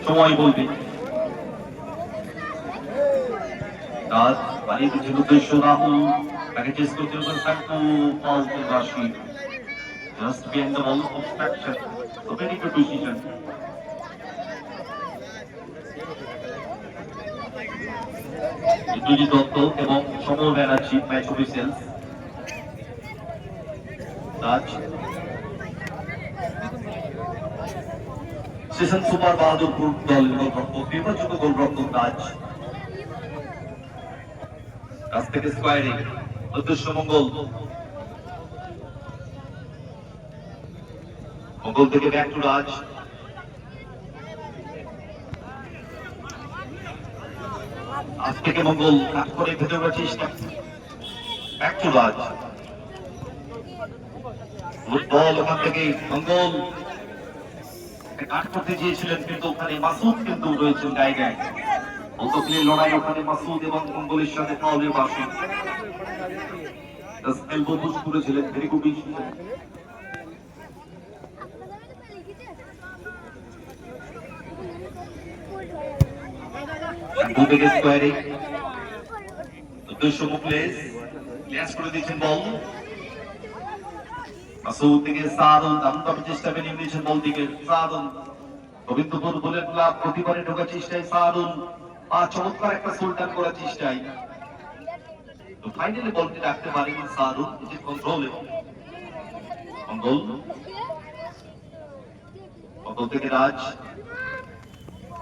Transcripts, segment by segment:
সময় বলবে। রাজ বাড়িয়ে দিচ্ছেন উদ্দেশ্য রাহুল, তাকে চেস করতে foul to Rashid. Just behind the ball obstruction. So very good decision. Indrajit Dutta এবং সমর ব্যানার্জি ম্যাচ অফিসিয়ালস। রাজ সেশন সুপার বাহাদুরপুর দলের গোলরক্ষক, নির্ভরযোগ্য গোলরক্ষক রাজ। কাছ থেকে স্কোয়ারিং উদ্দেশ্য মঙ্গল, মঙ্গল থেকে ব্যাক টু রাজ। আজ থেকে মঙ্গল কাট করে ভেতরে চেষ্টা, ব্যাক টু রাজ। বল ওখান থেকে মঙ্গল কাট করতে চেয়েছিলেন, কিন্তু ওখানে মাসুদ কিন্তু রয়েছেন গায়ে গায়ে। অন্তক্রিয়ার লড়াই ওখানে মাসুদ এবং মঙ্গলের সাথে ফাউলের বাসন। এলবো পুশ করেছিলেন, ভেরি গুড ডিসিশন। দুদিকে স্কোয়ারিং উদ্দেশ্য মুকলেশ ক্লিয়ার করে দিয়েছেন বল। মাসুদ থেকে সাদুল দারুণ চেষ্টা করে নিয়েছেন বল দিকে সাদুল। গোবিন্দপুর বুলেট ক্লাব প্রতিবারে ঢোকার চেষ্টায় সাদুল, চমৎকার একটা সুলতান করার চেষ্টায়, তো ফাইনালি বলটি রাখতে পারেনি সাদুল। যে কন্ট্রোলে মঙ্গল, মঙ্গল থেকে রাজ।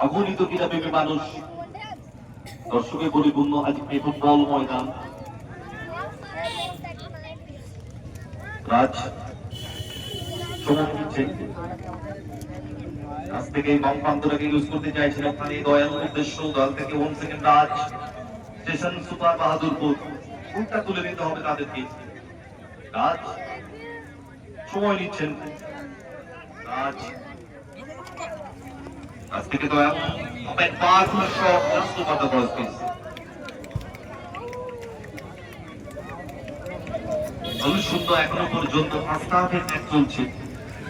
অগণিত ক্রীড়াপ্রেমী মানুষ, দর্শকে পরিপূর্ণ আজকে ফুটবল ময়দান। রাজ সময় দিচ্ছেন, কাছ থেকে বাম প্রান্তটাকে ইউজ করতে চাইছেন ওখানে দয়াল, উদ্দেশ্য দয়াল থেকে 1 সেকেন্ড রাজ। স্টেশন সুপার বাহাদুরপুর উল্টা তুলে নিতে হবে তাদেরকে। রাজ সময় নিচ্ছেন, রাজ কাছ থেকে Dayal, open powerful shot just over the ball space. শূন্য এখনো পর্যন্ত ফার্স্ট হাফের ম্যাচ চলছে,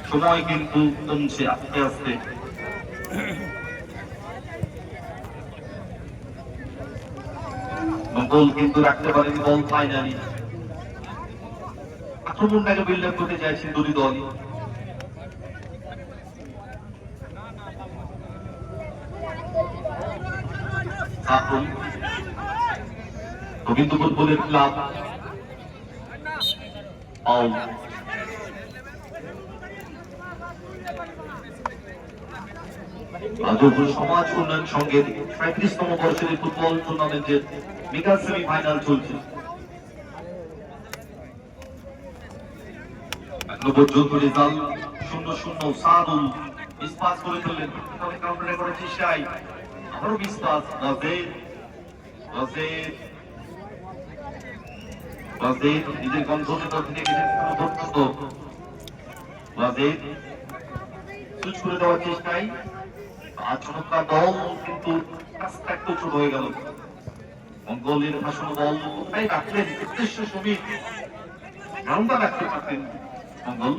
সময় কিন্তু কমছে আস্তে আস্তে। গোল কিন্তু রাখতে পারেন বল ফাইনালি। আক্রমণটাকে বিল্ড আপ করতে চাইছেন দুটি দলই। গোবিন্দপুর বুলেট ক্লাব সমাজ উন্নয়ন সংঘের ৩৫তম বর্ষের ফুটবল টুর্নামেন্টের মেগা সেমিফাইনাল চলছে। এখনো পর্যন্ত রেজাল্ট ০-০। সাদুল মিসপাস করে ফেললেন, কাউন্টারে করার চেষ্টায় আবারও মিসপাস। ওয়াজেদ নিজের কন্ট্রোলের মধ্যে থেকে ওয়াজেদ সুইচ করে দেওয়ার চেষ্টায় চমৎকার বল, কিন্তু একটু ছোট হয়ে গেল। মঙ্গলের ভাষণ বল কোথায় রাখলেন, উদ্দেশ্য শ্রমিক রাউন্ডা রাখতে পারতেন মঙ্গল।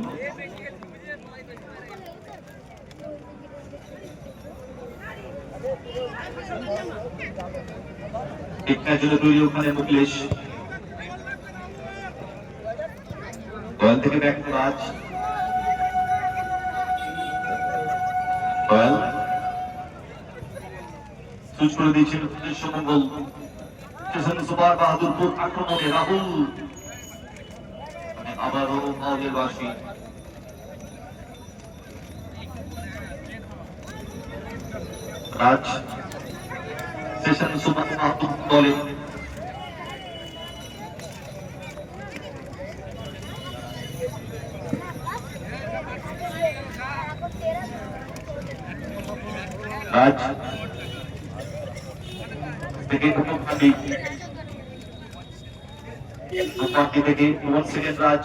একটা জন্য তৈরি ওখানে মুকলেশ, দয়াল থেকে back to Raj. Dayal switch করে দিয়েছেন উদ্দেশ্য মঙ্গল। স্টেশন সুপার বাহাদুরপুর আক্রমণে রাহুল, আবারও ফাউলের বাঁশি। রাজ স্টেশন সুপার বাহাদুর দলে রাজ থেকে থেকে 1 সেকেন্ড রাজ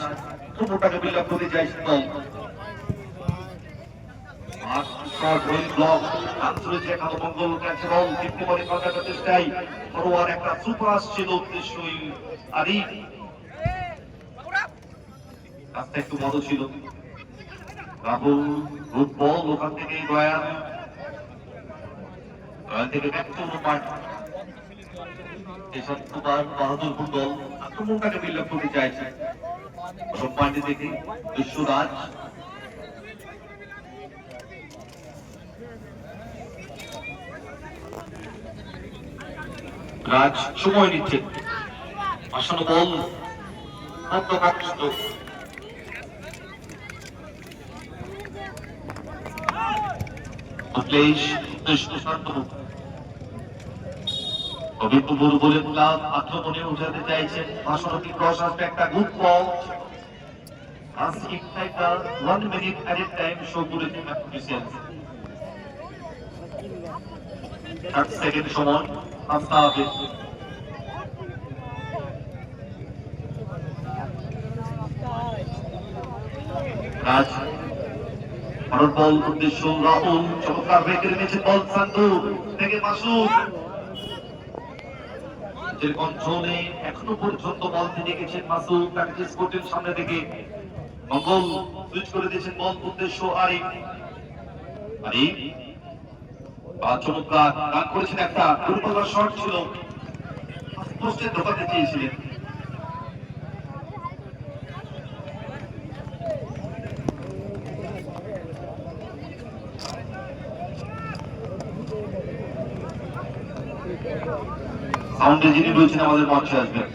পুরোটাকে বিল্ড আপ করতে চাইছেন দল। মঙ্গল ক্যাচে বল ফিরতে পারে কলকাতার চেষ্টায়, ফরওয়ার্ড একটা সুপার আসছিল উদ্দেশ্যই আরিফ, রাস্তা একটু বড় ছিল। রাহুল গুড বল ওখান থেকে দয়াল, রয়্যাল থেকে ব্যাক টু রুপার্ট এসব সুপার বাহাদুরপুর দল আক্রমণটাকে বিল্ড আপ করতে চাইছে প্রথম পয়েন্টে দেখি বিশ্বরাজ রাজ সময় নিচ্ছে আসন্ন বল মধ্যকাষ্ট কবিপুর বলে ক্লাব আক্রমণে উঠাতে চাইছেন ভাষণটি ক্রস আসবে একটা গুড বল একটা 1 মিনিট এট টাইম শো করেছেন অফিসিয়ালস 30 সেকেন্ড সময় আসতে হবে রাজ ভারত বল উদ্দেশ্য রাহুল চমৎকার ব্রেকের নিচে বল সান্ধু থেকে মাসুদ যে কন্ট্রোলে এখনো পর্যন্ত বল দিয়ে গেছেন মাসুদ প্র্যাকটিস করছেন সামনে থেকে মঙ্গল সুইচ করে দিয়েছেন বল উদ্দেশ্য আরিফ আরিফ চমৎকার রান করেছেন একটা দুর্বল শট ছিল পোস্টে ঢোকাতে চেয়েছিলেন সাউন্ডে যিনি রয়েছেন আমাদের মঞ্চে আসবেন